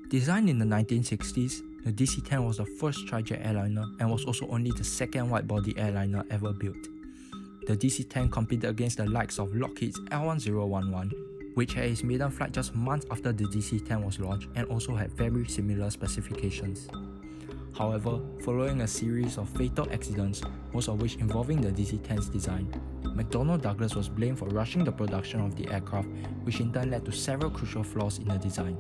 Designed in the 1960s, the DC-10 was the first trijet airliner and was also only the second wide-body airliner ever built. The DC-10 competed against the likes of Lockheed's L-1011, which had its maiden flight just months after the DC-10 was launched and also had very similar specifications. However, following a series of fatal accidents, most of which involving the DC-10's design, Mcdonnell Douglas was blamed for rushing the production of the aircraft, which in turn led to several crucial flaws in the design.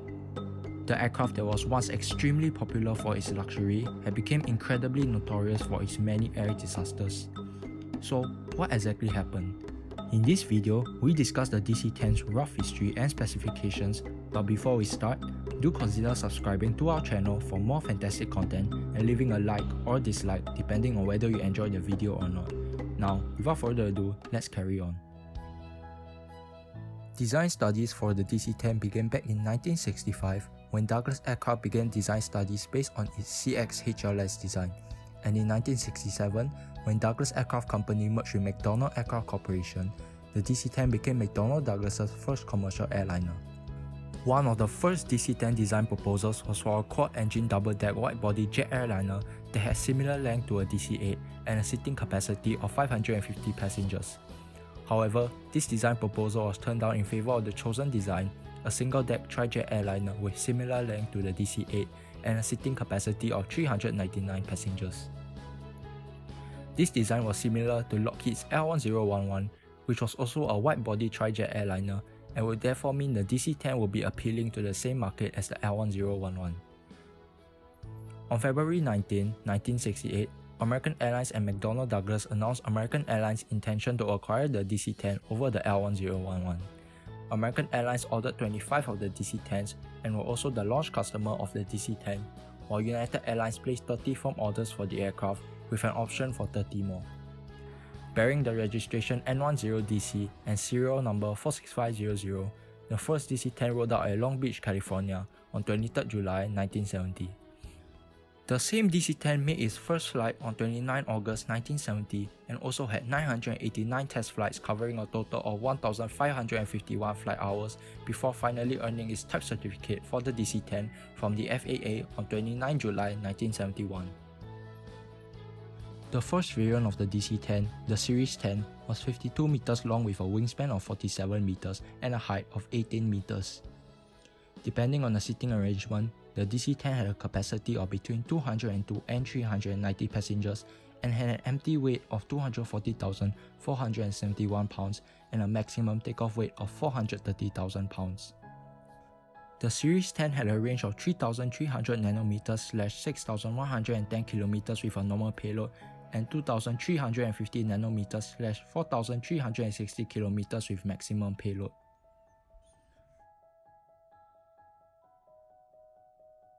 The aircraft that was once extremely popular for its luxury had become incredibly notorious for its many air disasters. So, what exactly happened? In this video, we discuss the DC-10's rough history and specifications, but before we start, do consider subscribing to our channel for more fantastic content and leaving a like or dislike depending on whether you enjoyed the video or not. Now, without further ado, let's carry on. Design studies for the DC-10 began back in 1965 when Douglas Aircraft began design studies based on its CX-HLS design, and in 1967, when Douglas Aircraft Company merged with Mcdonnell Aircraft Corporation, the DC-10 became Mcdonnell Douglas's first commercial airliner. One of the first DC-10 design proposals was for a quad-engine double-deck wide-body jet airliner that had similar length to a DC-8 and a seating capacity of 550 passengers. However, this design proposal was turned down in favour of the chosen design, a single-deck trijet airliner with similar length to the DC-8 and a seating capacity of 399 passengers. This design was similar to Lockheed's L-1011, which was also a wide-body trijet airliner, and would therefore mean the DC-10 will be appealing to the same market as the L-1011. On February 19, 1968, American Airlines and Mcdonnell Douglas announced American Airlines' intention to acquire the DC-10 over the L-1011. American Airlines ordered 25 of the DC-10s and were also the launch customer of the DC-10, while United Airlines placed 30 firm orders for the aircraft with an option for 30 more. Bearing the registration N10DC and serial number 46500, the first DC-10 rolled out at Long Beach, California on 23 July 1970. The same DC-10 made its first flight on 29 August 1970 and also had 989 test flights covering a total of 1,551 flight hours before finally earning its type certificate for the DC-10 from the FAA on 29 July 1971. The first variant of the DC-10, the Series 10, was 52 meters long with a wingspan of 47 meters and a height of 18 meters. Depending on the seating arrangement, the DC-10 had a capacity of between 202 and 390 passengers and had an empty weight of 240,471 pounds and a maximum takeoff weight of 430,000 pounds. The Series 10 had a range of 3,300 nanometers/6,110 kilometers with a normal payload and 2,350 nanometers/4,360 kilometers with maximum payload.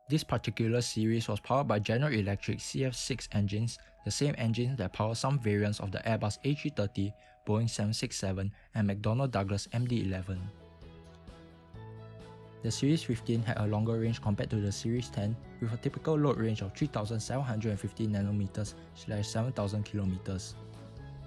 This particular series was powered by General Electric CF6 engines, the same engines that power some variants of the Airbus A330, Boeing 767, and Mcdonnell Douglas MD-11. The Series 15 had a longer range compared to the Series 10, with a typical load range of 3,750 nanometers/7,000 kilometers.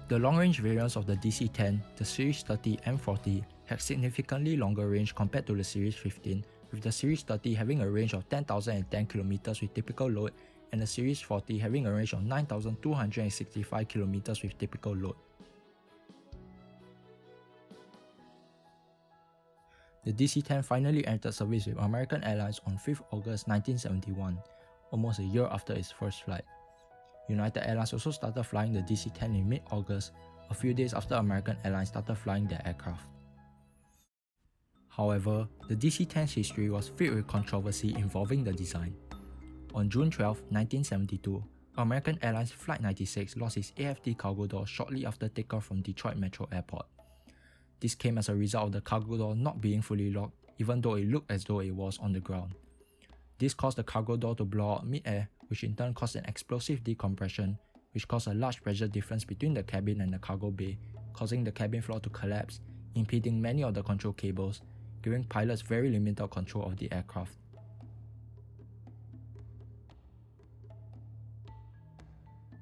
The long-range variants of the DC-10, the Series 30 and 40, had significantly longer range compared to the Series 15, with the Series 30 having a range of 10,010 km with typical load and the Series 40 having a range of 9,265 km with typical load. The DC-10 finally entered service with American Airlines on 5th August 1971, almost a year after its first flight. United Airlines also started flying the DC-10 in mid-August, a few days after American Airlines started flying their aircraft. However, the DC-10's history was filled with controversy involving the design. On June 12, 1972, American Airlines Flight 96 lost its AFD cargo door shortly after takeoff from Detroit Metro Airport. This came as a result of the cargo door not being fully locked, even though it looked as though it was on the ground. This caused the cargo door to blow out mid-air, which in turn caused an explosive decompression, which caused a large pressure difference between the cabin and the cargo bay, causing the cabin floor to collapse, impeding many of the control cables, giving pilots very limited control of the aircraft.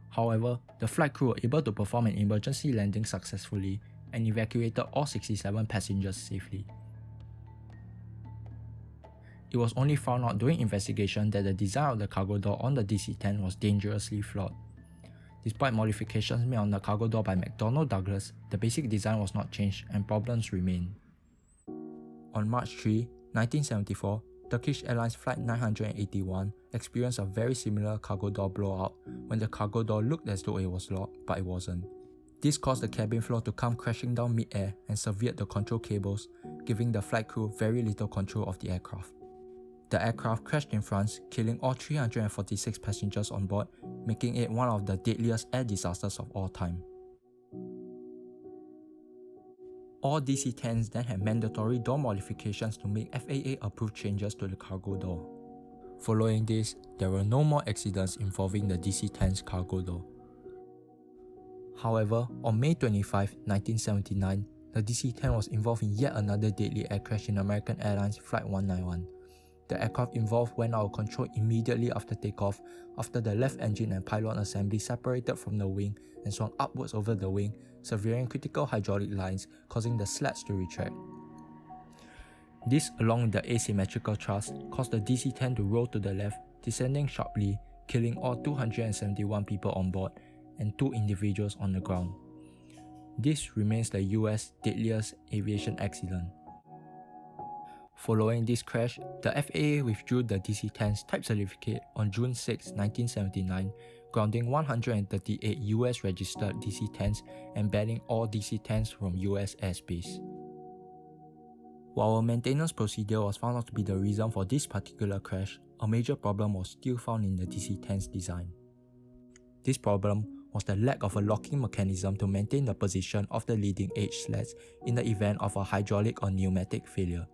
However, the flight crew were able to perform an emergency landing successfully and evacuated all 67 passengers safely. It was only found out during investigation that the design of the cargo door on the DC-10 was dangerously flawed. Despite modifications made on the cargo door by Mcdonnell Douglas, the basic design was not changed and problems remain. On March 3, 1974, Turkish Airlines Flight 981 experienced a very similar cargo door blowout when the cargo door looked as though it was locked, but it wasn't. This caused the cabin floor to come crashing down mid-air and severed the control cables, giving the flight crew very little control of the aircraft. The aircraft crashed in France, killing all 346 passengers on board, making it one of the deadliest air disasters of all time. All DC-10s then had mandatory door modifications to make FAA-approved changes to the cargo door. Following this, there were no more accidents involving the DC-10's cargo door. However, on May 25, 1979, the DC-10 was involved in yet another deadly air crash in American Airlines Flight 191. The aircraft involved went out of control immediately after takeoff after the left engine and pylon assembly separated from the wing and swung upwards over the wing, severing critical hydraulic lines, causing the slats to retract. This, along with the asymmetrical thrust, caused the DC-10 to roll to the left, descending sharply, killing all 271 people on board and 2 individuals on the ground. This remains the US deadliest aviation accident. Following this crash, the FAA withdrew the DC-10's type certificate on June 6, 1979, grounding 138 US registered DC-10s and banning all DC-10s from US airspace. While a maintenance procedure was found out to be the reason for this particular crash, a major problem was still found in the DC-10's design. This problem was the lack of a locking mechanism to maintain the position of the leading edge slats in the event of a hydraulic or pneumatic failure.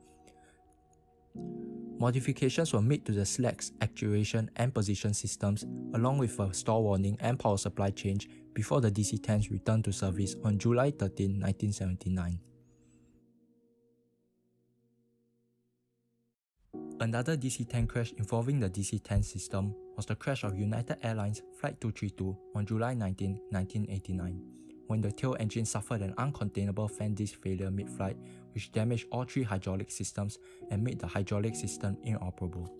Modifications were made to the slats, actuation and position systems, along with a stall warning and power supply change before the DC-10s returned to service on July 13, 1979. Another DC-10 crash involving the DC-10 system was the crash of United Airlines Flight 232 on July 19, 1989, when the tail engine suffered an uncontainable fan disc failure mid-flight which damaged all 3 hydraulic systems and made the hydraulic system inoperable.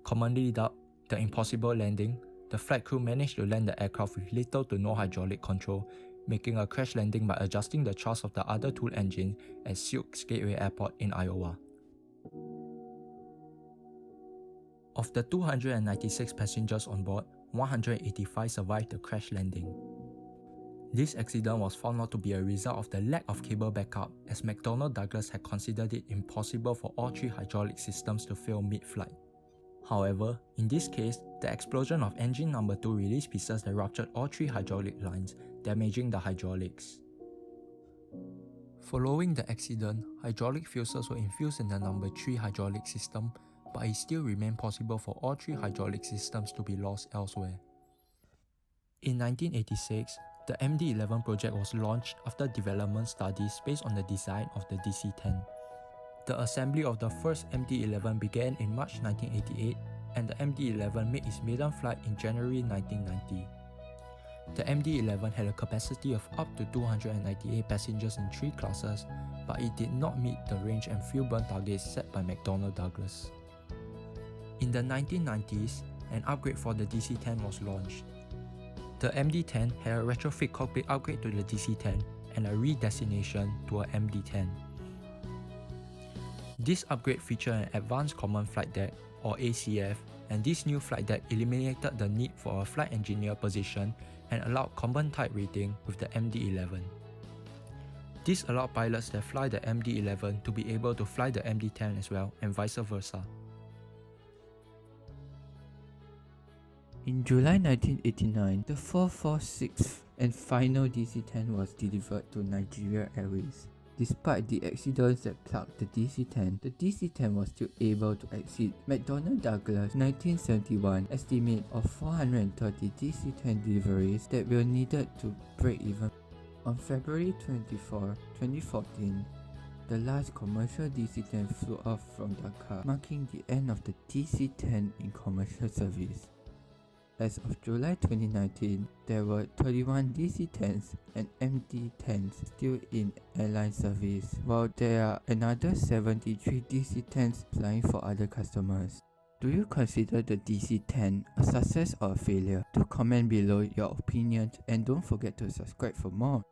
Commonly dubbed the impossible landing, the flight crew managed to land the aircraft with little to no hydraulic control, making a crash landing by adjusting the thrust of the other 2 engines at Sioux Gateway Airport in Iowa. Of the 296 passengers on board, 185 survived the crash landing. This accident was found out to be a result of the lack of cable backup, as Mcdonnell Douglas had considered it impossible for all 3 hydraulic systems to fail mid-flight. However, in this case, the explosion of engine number 2 released pieces that ruptured all 3 hydraulic lines, damaging the hydraulics. Following the accident, hydraulic fuses were infused in the number 3 hydraulic system, but it still remained possible for all 3 hydraulic systems to be lost elsewhere. In 1986, the MD-11 project was launched after development studies based on the design of the DC-10. The assembly of the first MD-11 began in March 1988, and the MD-11 made its maiden flight in January 1990. The MD-11 had a capacity of up to 298 passengers in 3 classes, but it did not meet the range and fuel burn targets set by Mcdonnell Douglas. In the 1990s, an upgrade for the DC-10 was launched. The MD-10 had a retrofit cockpit upgrade to the DC-10 and a redesignation to a MD-10. This upgrade featured an Advanced Common Flight Deck, or ACF, and this new flight deck eliminated the need for a flight engineer position and allowed common type rating with the MD-11. This allowed pilots that fly the MD-11 to be able to fly the MD-10 as well, and vice versa. In July 1989, the 446th and final DC-10 was delivered to Nigeria Airways. Despite the accidents that plagued the DC-10, the DC-10 was still able to exceed Mcdonnell Douglas' 1971 estimate of 430 DC-10 deliveries that were needed to break even. On February 24, 2014, the last commercial DC-10 flew off from Dakar, marking the end of the DC-10 in commercial service. As of July 2019, there were 31 DC-10's and MD-10's still in airline service, while there are another 73 DC-10's flying for other customers. Do you consider the DC-10 a success or a failure? Do comment below your opinions and don't forget to subscribe for more.